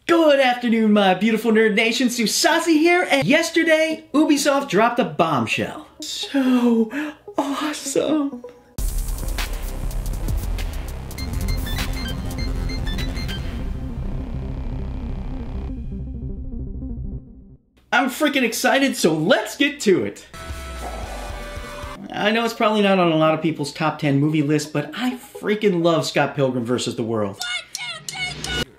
Good afternoon, my beautiful nerd nation. Tsusasi here, and yesterday, Ubisoft dropped a bombshell. So awesome. I'm freaking excited, so let's get to it. I know it's probably not on a lot of people's top 10 movie list, but I freaking love Scott Pilgrim vs. the World.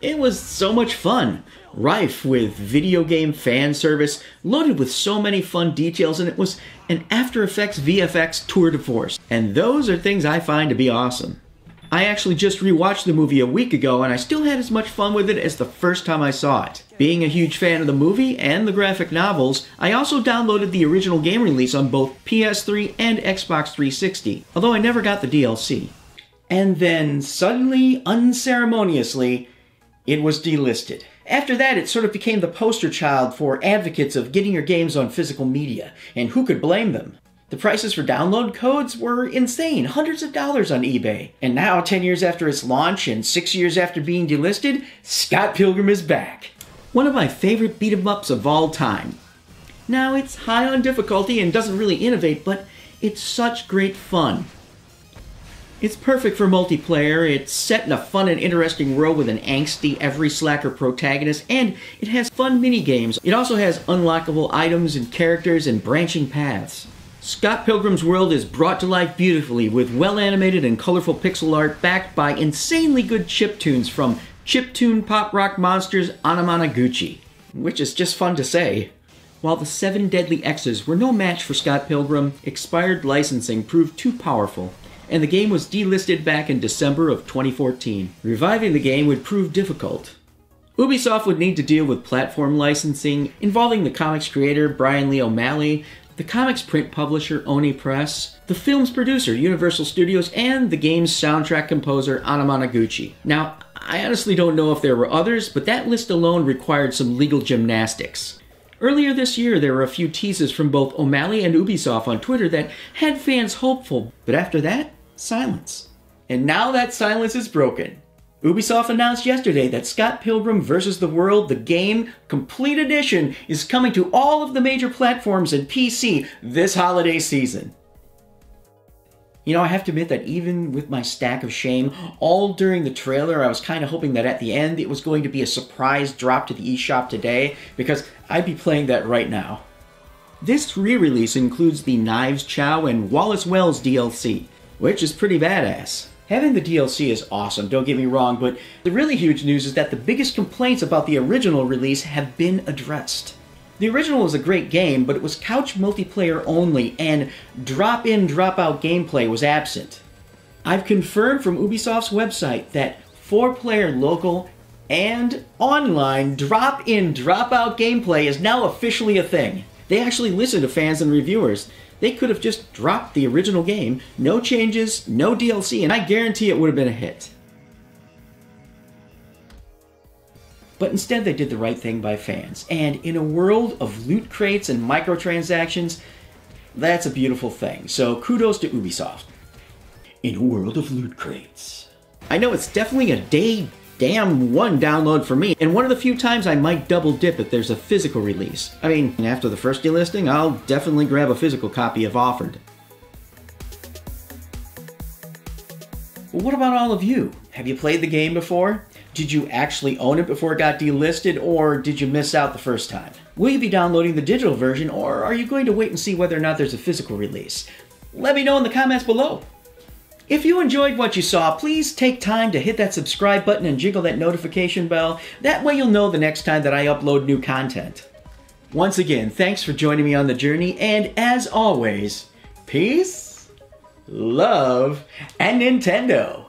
It was so much fun, rife with video game fan service, loaded with so many fun details, and it was an After Effects VFX tour de force. And those are things I find to be awesome. I actually just rewatched the movie a week ago, and I still had as much fun with it as the first time I saw it. Being a huge fan of the movie and the graphic novels, I also downloaded the original game release on both PS3 and Xbox 360, although I never got the DLC. And then, suddenly, unceremoniously, it was delisted. After that, it sort of became the poster child for advocates of getting your games on physical media, and who could blame them? The prices for download codes were insane, hundreds of dollars on eBay. And now, 10 years after its launch and 6 years after being delisted, Scott Pilgrim is back. One of my favorite beat-em-ups of all time. Now, it's high on difficulty and doesn't really innovate, but it's such great fun. It's perfect for multiplayer, it's set in a fun and interesting world with an angsty, every-slacker protagonist, and it has fun mini-games. It also has unlockable items and characters and branching paths. Scott Pilgrim's world is brought to life beautifully with well-animated and colorful pixel art backed by insanely good chiptunes from chiptune pop rock monsters Anamanaguchi, which is just fun to say. While the 7 Deadly X's were no match for Scott Pilgrim, expired licensing proved too powerful, and the game was delisted back in December of 2014. Reviving the game would prove difficult. Ubisoft would need to deal with platform licensing involving the comics creator Brian Lee O'Malley, the comics print publisher Oni Press, the film's producer Universal Studios, and the game's soundtrack composer Anamanaguchi. Now, I honestly don't know if there were others, but that list alone required some legal gymnastics. Earlier this year, there were a few teases from both O'Malley and Ubisoft on Twitter that had fans hopeful, but after that, silence. And now that silence is broken. Ubisoft announced yesterday that Scott Pilgrim vs. the World, the game, Complete Edition, is coming to all of the major platforms and PC this holiday season. You know, I have to admit that even with my stack of shame, all during the trailer I was kind of hoping that at the end it was going to be a surprise drop to the eShop today, because I'd be playing that right now. This re-release includes the Knives Chow and Wallace Wells DLC, which is pretty badass. Having the DLC is awesome, don't get me wrong, but the really huge news is that the biggest complaints about the original release have been addressed. The original was a great game, but it was couch multiplayer only, and drop-in, drop-out gameplay was absent. I've confirmed from Ubisoft's website that 4-player local and online drop-in, drop-out gameplay is now officially a thing. They actually listen to fans and reviewers. They could have just dropped the original game, no changes, no DLC, and I guarantee it would have been a hit. But instead they did the right thing by fans, and in a world of loot crates and microtransactions, that's a beautiful thing, so kudos to Ubisoft. In a world of loot crates. I know it's definitely a damn one download for me, and one of the few times I might double dip if there's a physical release. I mean, after the first delisting, I'll definitely grab a physical copy if offered. Well, what about all of you? Have you played the game before? Did you actually own it before it got delisted, or did you miss out the first time? Will you be downloading the digital version, or are you going to wait and see whether or not there's a physical release? Let me know in the comments below. If you enjoyed what you saw, please take time to hit that subscribe button and jiggle that notification bell. That way you'll know the next time that I upload new content. Once again, thanks for joining me on the journey, and as always, peace, love, and Nintendo!